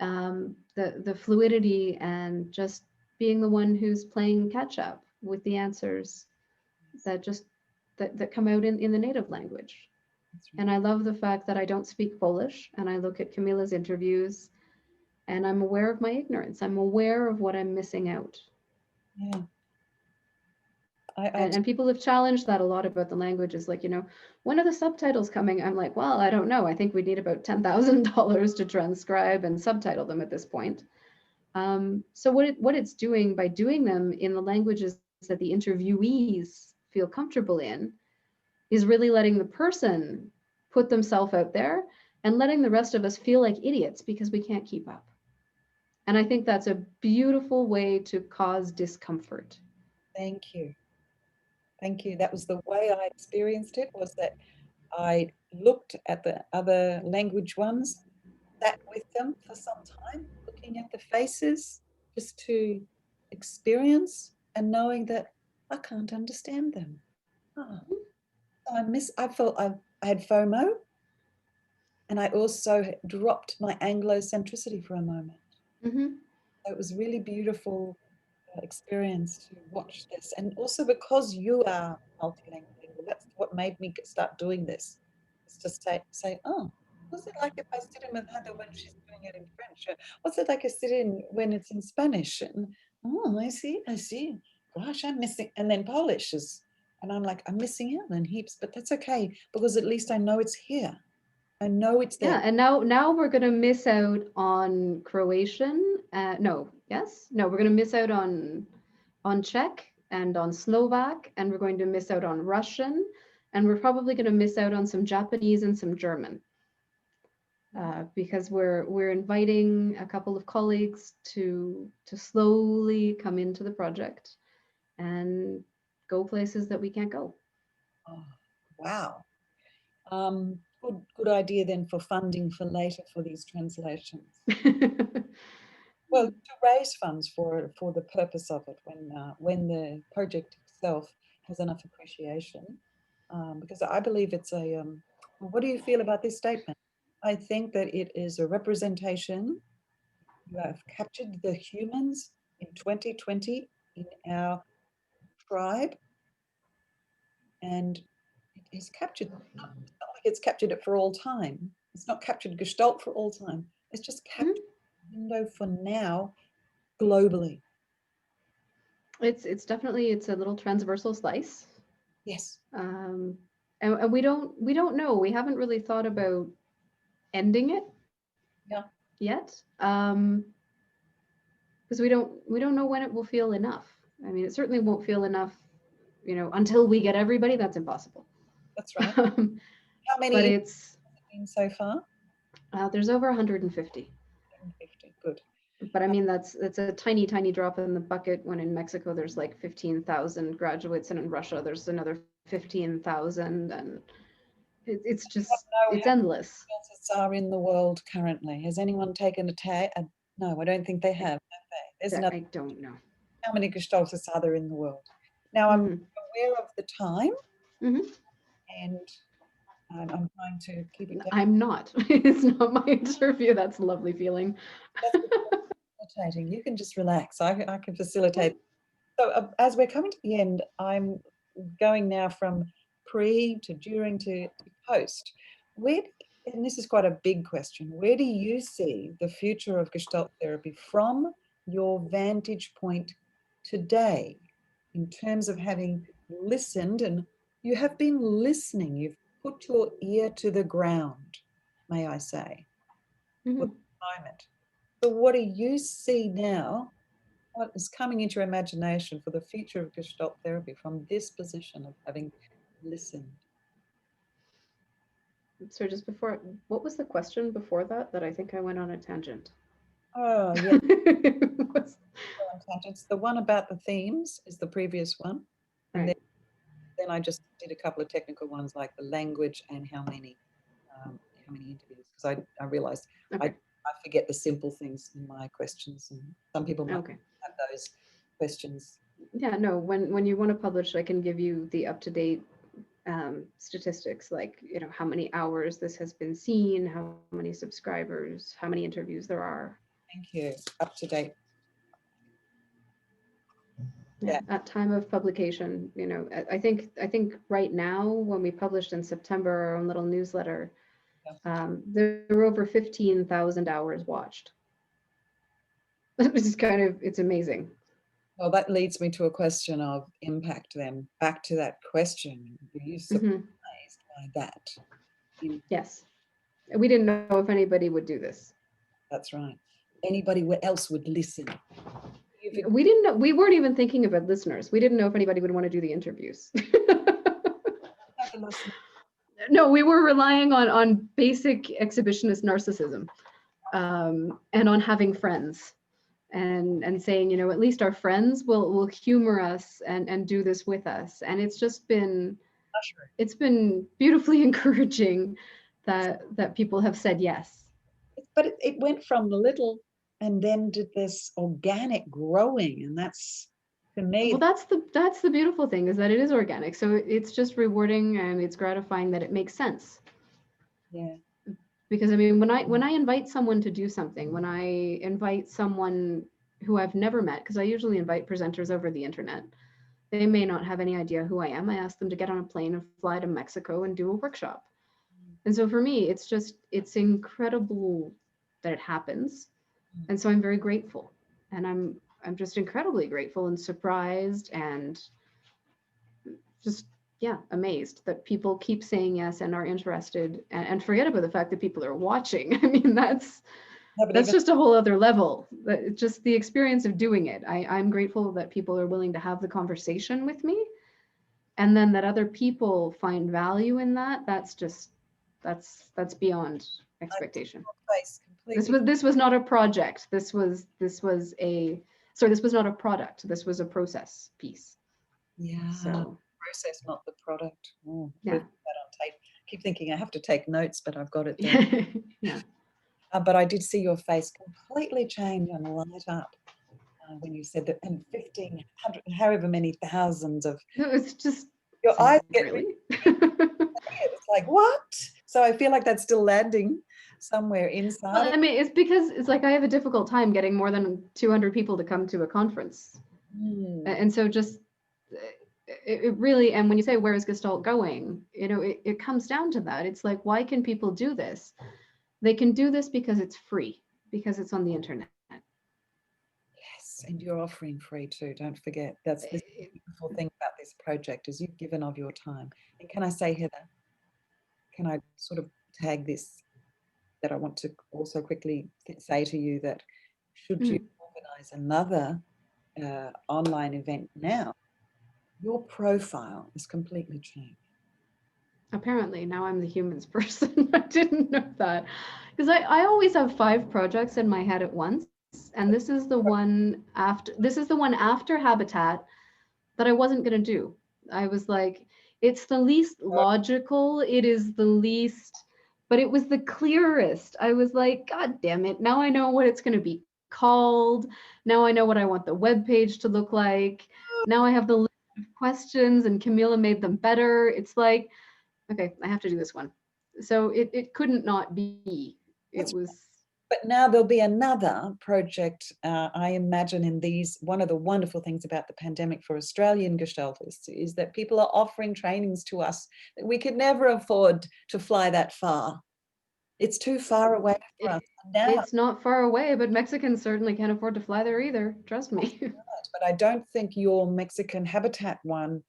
the fluidity and just being the one who's playing catch up with the answers that just that come out in the native language. That's And right. I love the fact that I don't speak Polish, and I look at Camila's interviews and I'm aware of my ignorance. I'm aware of what I'm missing out. Yeah. And people have challenged that a lot about the languages, like, when are the subtitles coming? I'm like, well, I don't know. I think we need about $10,000 to transcribe and subtitle them at this point. So what it's doing by doing them in the languages that the interviewees feel comfortable in is really letting the person put themselves out there and letting the rest of us feel like idiots because we can't keep up. And I think that's a beautiful way to cause discomfort. Thank you. Thank you. That was the way I experienced it, was that I looked at the other language ones, sat with them for some time, looking at the faces just to experience and knowing that I can't understand them. Oh, I felt I had FOMO, and I also dropped my Anglo-centricity for a moment. Mm-hmm. So it was really beautiful experience to watch this, and also because you are multilingual, that's what made me start doing this. Is to say, oh, what's it like if I sit in with Heather when she's doing it in French? Or what's it like I sit in when it's in Spanish? And oh, I see. Gosh, I'm missing. And then Polish is, and I'm like, I'm missing out on heaps, but that's okay because at least I know it's here. I know it's there. Yeah, and now we're going to miss out on Croatian. No, we're going to miss out on Czech and on Slovak, and we're going to miss out on Russian, and we're probably going to miss out on some Japanese and some German, because we're inviting a couple of colleagues to slowly come into the project and go places that we can't go. Oh, wow. Good idea then for funding for later for these translations. Well, to raise funds for the purpose of it when the project itself has enough appreciation, because I believe it's a. What do you feel about this statement? I think that it is a representation. You have captured the humans in 2020 in our tribe, and it is captured. It's not like it's captured it for all time. It's not captured Gestalt for all time. It's just captured the window for now globally. It's definitely, it's a little transversal slice. Yes. And we don't know. We haven't really thought about ending it. Yeah. Yet. Because we don't know when it will feel enough. I mean, it certainly won't feel enough, until we get everybody. That's impossible. That's right. How many but it's been so far? There's over 150. 150. Good. But I mean, that's a tiny drop in the bucket when in Mexico there's like 15,000 graduates, and in Russia there's another 15,000, and it's endless. How many are in the world currently? Has anyone taken a tag? No, I don't think they have they? I don't know. How many Gestaltists are there in the world? Now, I'm aware of the time, and I'm trying to keep it down. I'm not. It's not my interview. That's a lovely feeling. That's facilitating. You can just relax. I can facilitate. So as we're coming to the end, I'm going now from pre to during to post. And this is quite a big question, where do you see the future of Gestalt therapy from your vantage point today, in terms of having listened, and you have been listening, you've put your ear to the ground, may I say, for the moment. So what do you see now? What is coming into your imagination for the future of Gestalt therapy from this position of having listened? So just before, what was the question before that I think I went on a tangent? Oh, yeah. Tangents. The one about the themes is the previous one. And right. then I just did a couple of technical ones like the language and how many interviews, because I realized I forget the simple things in my questions, and some people might have those questions. Yeah, no, when you want to publish, I can give you the up-to-date statistics, like, how many hours this has been seen, how many subscribers, how many interviews there are. Thank you. Up to date. Yeah, at time of publication, I think right now, when we published in September our own little newsletter, there were over 15,000 hours watched. It's amazing. Well, that leads me to a question of impact then. Back to that question. Were you surprised by that? Yes. We didn't know if anybody would do this. That's right. Anybody else would listen? We didn't know, we weren't even thinking about listeners. We didn't know if anybody would want to do the interviews. No, we were relying on basic exhibitionist narcissism, and on having friends, and saying, at least our friends will humor us and do this with us. And it's been beautifully encouraging that people have said yes. But it went from little and then did this organic growing, and that's, to me, Well, that's the beautiful thing, is that it is organic. So it's just rewarding and it's gratifying that it makes sense. yeah. Because I mean, when I invite someone to do something, when I invite someone who I've never met, because I usually invite presenters over the internet, they may not have any idea who I am. I ask them to get on a plane and fly to Mexico and do a workshop. And so for me, it's incredible that it happens. And so I'm very grateful. And I'm just incredibly grateful and surprised and just, yeah, amazed that people keep saying yes and are interested, and forget about the fact that people are watching. I mean, that's just a whole other level. Just the experience of doing it. I'm grateful that people are willing to have the conversation with me, and then that other people find value in that. That's beyond expectation. This was not a project. This was not a product. This was a process piece. Yeah. So Process, not the product. Oh, yeah. that on tape. Keep thinking I have to take notes, but I've got it there. Yeah. But I did see your face completely change and light up when you said that, and 1,500, however many thousands of. No, it's just Your eyes get really. It's like, what? So I feel like that's still landing somewhere inside. Well, I mean, it's because it's like I have a difficult time getting more than 200 people to come to a conference. And so just it really, and when you say where is Gestalt going, it comes down to that. It's like, why can people do this? They can do this because it's free, because it's on the internet. Yes, and you're offering free too. Don't forget. That's the beautiful thing about this project, is you've given of your time. And can I say, Heather, can I sort of tag this, that I want to also quickly say to you that should you organize another online event now, your profile is completely changed. Apparently now I'm the humans person. I didn't know that, because I always have 5 projects in my head at once, and this is the one after Habitat that I wasn't going to do. I was like, it's the least logical, it is the least, but it was the clearest. I was like, God damn it, now I know what it's going to be called. Now I know what I want the webpage to look like. Now I have the list of questions, and Camila made them better. It's like, okay, I have to do this one. So it couldn't not be. It was. But now there'll be another project, I imagine, in these. One of the wonderful things about the pandemic for Australian Gestaltists is that people are offering trainings to us that we could never afford to fly that far. It's too far away for us. Now, it's not far away, but Mexicans certainly can't afford to fly there either. Trust me. But I don't think your Mexican Habitat one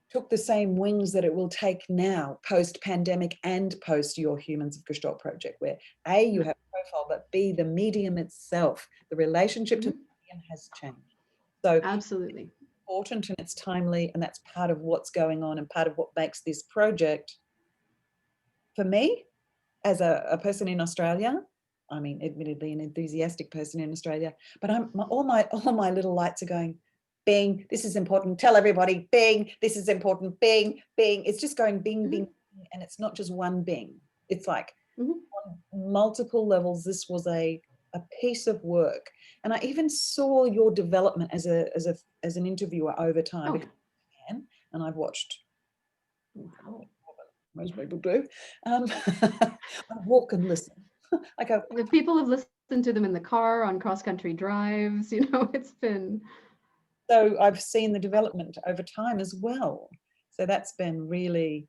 took the same wings that it will take now, post-pandemic and post your Humans of Gestalt project, where A, you have a profile, but B, the medium itself, the relationship to the medium has changed. So absolutely it's important, and it's timely, and that's part of what's going on and part of what makes this project, for me, as a person in Australia, I mean, admittedly an enthusiastic person in Australia, but all my little lights are going, bing, this is important, tell everybody, bing, this is important, bing, bing. It's just going bing, bing, and it's not just one bing. It's like on multiple levels, this was a piece of work. And I even saw your development as an interviewer over time. And I've watched, most people do. I walk and listen. People have listened to them in the car, on cross-country drives, it's been. So I've seen the development over time as well. So that's been really,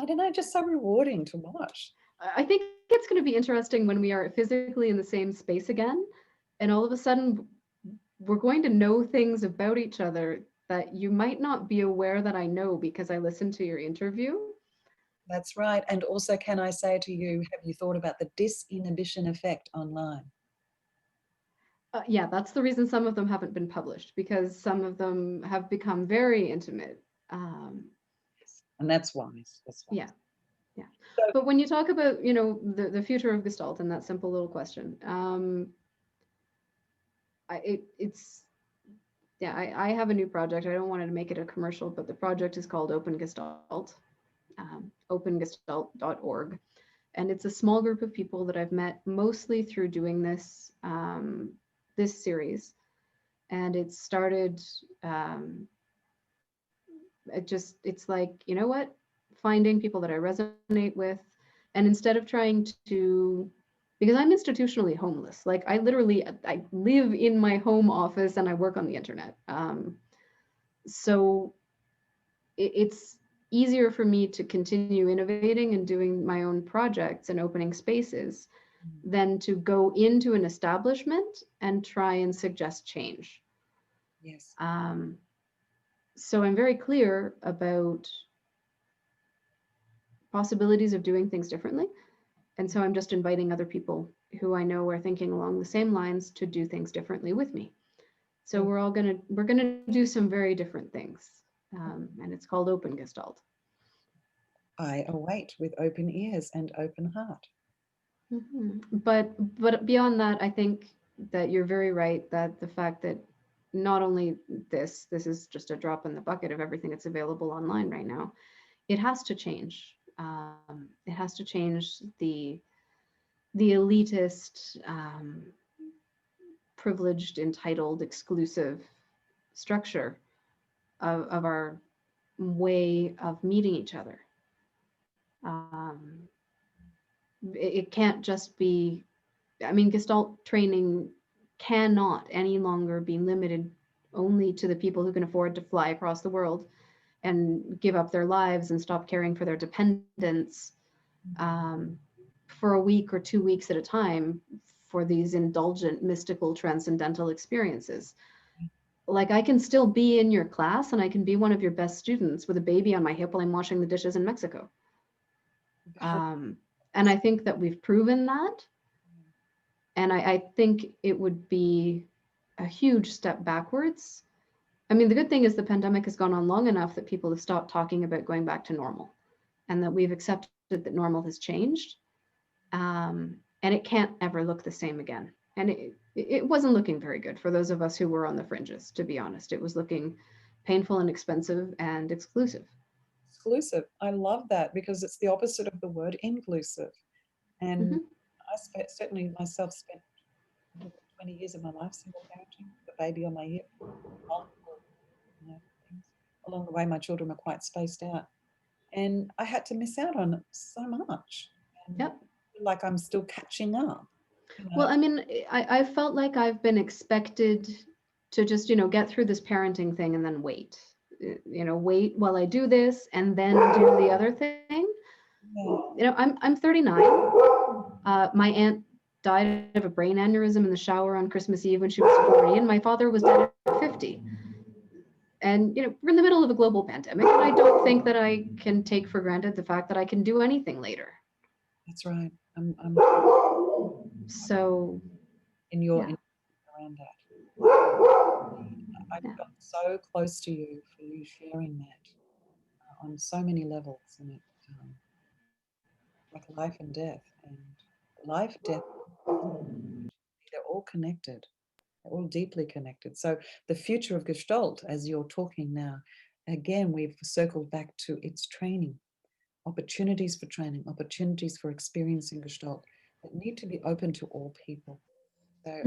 I don't know, just so rewarding to watch. I think it's going to be interesting when we are physically in the same space again, and all of a sudden we're going to know things about each other that you might not be aware that I know because I listened to your interview. That's right. And also, can I say to you, have you thought about the disinhibition effect online? Yeah, that's the reason some of them haven't been published, because some of them have become very intimate. And that's wise. That's wise. Yeah, yeah. So, But when you talk about, you know, the future of Gestalt and that simple little question, it's yeah, I have a new project. I don't want to make it a commercial, but the project is called Open Gestalt, opengestalt.org. And it's a small group of people that I've met mostly through doing this, this series. And it started, it's like, you know what? Finding people that I resonate with. And instead of trying to, because I'm institutionally homeless, like I live in my home office and I work on the internet. So it's easier for me to continue innovating and doing my own projects and opening spaces than to go into an establishment and try and suggest change. yes. So I'm very clear about possibilities of doing things differently. And so I'm just inviting other people who I know are thinking along the same lines to do things differently with me. So we're gonna do some very different things. And it's called Open Gestalt. I await with open ears and open heart. But beyond that, I think that you're very right that the fact that not only this is just a drop in the bucket of everything that's available online right now, it has to change. It has to change the elitist, privileged, entitled, exclusive structure of our way of meeting each other. It can't just be, I mean, Gestalt training cannot any longer be limited only to the people who can afford to fly across the world and give up their lives and stop caring for their dependents for a week or 2 weeks at a time for these indulgent, mystical, transcendental experiences. Like I can still be in your class and I can be one of your best students with a baby on my hip while I'm washing the dishes in Mexico. And I think that we've proven that. And I think it would be a huge step backwards. I mean, the good thing is the pandemic has gone on long enough that people have stopped talking about going back to normal and that we've accepted that normal has changed. And it can't ever look the same again. And it wasn't looking very good for those of us who were on the fringes, to be honest. It was looking painful and expensive and exclusive. Exclusive. I love that because it's the opposite of the word inclusive. And I certainly myself spent 20 years of my life single parenting, the baby on my hip, multiple, things. Along the way, my children were quite spaced out. And I had to miss out on so much. And Yep. I feel like I'm still catching up. Well, I mean, I felt like I've been expected to just, get through this parenting thing and then wait. Wait while I do this and then do the other thing. Yeah. I'm 39. My aunt died of a brain aneurysm in the shower on Christmas Eve when she was 40, and my father was dead at 50. And we're in the middle of a global pandemic, and I don't think that I can take for granted the fact that I can do anything later. That's right. I'm so in your yeah. around that. I felt so close to you for you sharing that on so many levels, and it like life and death, and life, death, they're all connected. They're all deeply connected. So the future of Gestalt, as you're talking now, again, we've circled back to its training, opportunities for training, opportunities for experiencing Gestalt that need to be open to all people. So,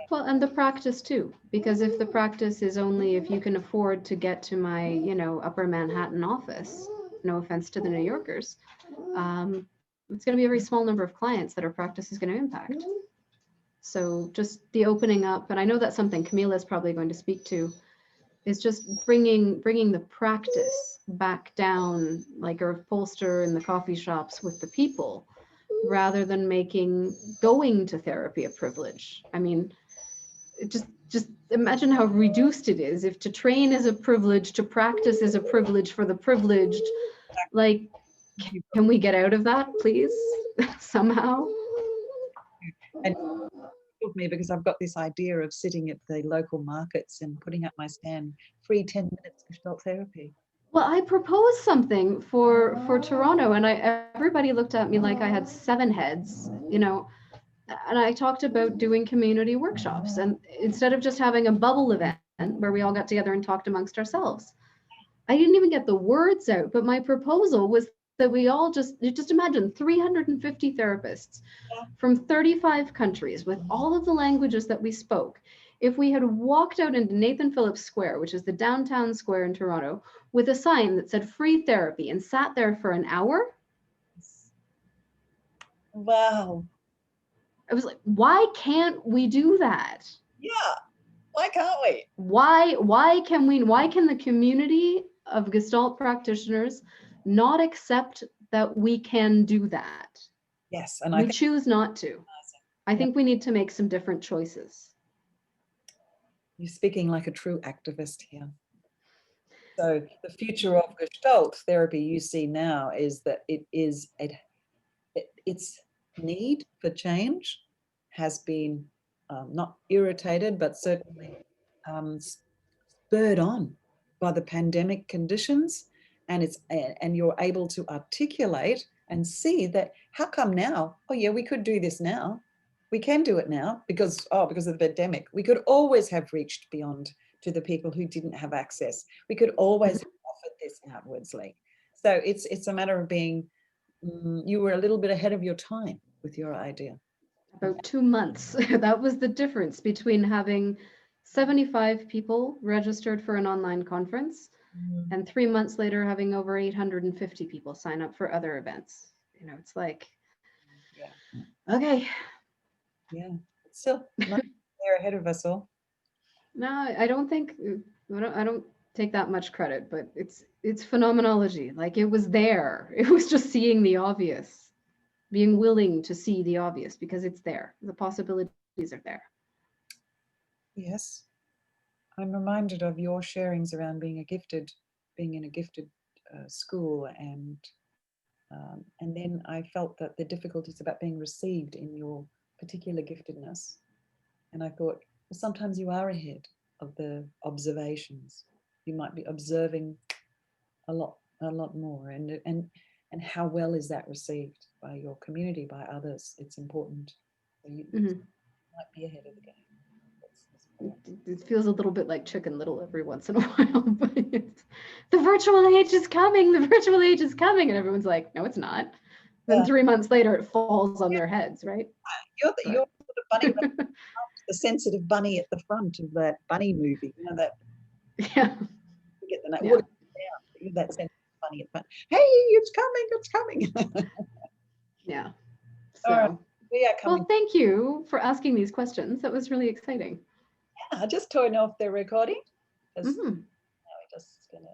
well, and the practice too, because if the practice is only if you can afford to get to my, Upper Manhattan office, no offense to the New Yorkers, it's going to be a very small number of clients that our practice is going to impact. So just the opening up, and I know that's something Camila is probably going to speak to, is just bringing the practice back down like a upholster in the coffee shops with the people, rather than making going to therapy a privilege. I mean, just just imagine how reduced it is. If to train is a privilege, to practice is a privilege for the privileged, like, can we get out of that, please, somehow? And with me, because I've got this idea of sitting at the local markets and putting up my stand, free 10 minutes Gestalt therapy. Well, I proposed something for Toronto, and everybody looked at me like I had 7 heads, you know. And I talked about doing community workshops, and instead of just having a bubble event where we all got together and talked amongst ourselves, I didn't even get the words out. But my proposal was that we all just imagine 350 therapists from 35 countries with all of the languages that we spoke. If we had walked out into Nathan Phillips Square, which is the downtown square in Toronto, with a sign that said free therapy and sat there for an hour. Wow. I was like, why can't we do that? Yeah. Why can't we? Why can the community of Gestalt practitioners not accept that we can do that? Yes. And we choose not to. I think we need to make some different choices. You're speaking like a true activist here. So the future of Gestalt therapy you see now is that its need for change has been not irritated, but certainly spurred on by the pandemic conditions, and you're able to articulate and see that how come now? Oh yeah, we could do this now. We can do it now because of the pandemic. We could always have reached beyond to the people who didn't have access. We could always have offered this outwardsly. So it's a matter of being, you were a little bit ahead of your time with your idea. About 2 months. That was the difference between having 75 people registered for an online conference and 3 months later having over 850 people sign up for other events. You know, it's like, yeah. Okay. Yeah, still they're ahead of us all. No, I don't think, I don't take that much credit, but it's phenomenology. Like, it was there. It was just seeing the obvious, being willing to see the obvious because it's there. The possibilities are there. Yes. I'm reminded of your sharings around being in a gifted school, and then I felt that the difficulties about being received in your particular giftedness. And I thought, well, sometimes you are ahead of the observations. You might be observing a lot more, and how well is that received by your community, by others? It's important. So you might be ahead of the game. It feels a little bit like Chicken Little every once in a while, but it's, the virtual age is coming, the virtual age is coming, and everyone's like, no, it's not. Then 3 months later, it falls on their heads, right? You're the bunny, the sensitive bunny at the front of that bunny movie. You know that? Yeah. You get the name. Yeah. You're that sensitive bunny at the front. Hey, it's coming! Yeah. So, right. We are coming. Well, thank you for asking these questions. That was really exciting. Yeah, just turn off the recording. Mm-hmm. Now we're just gonna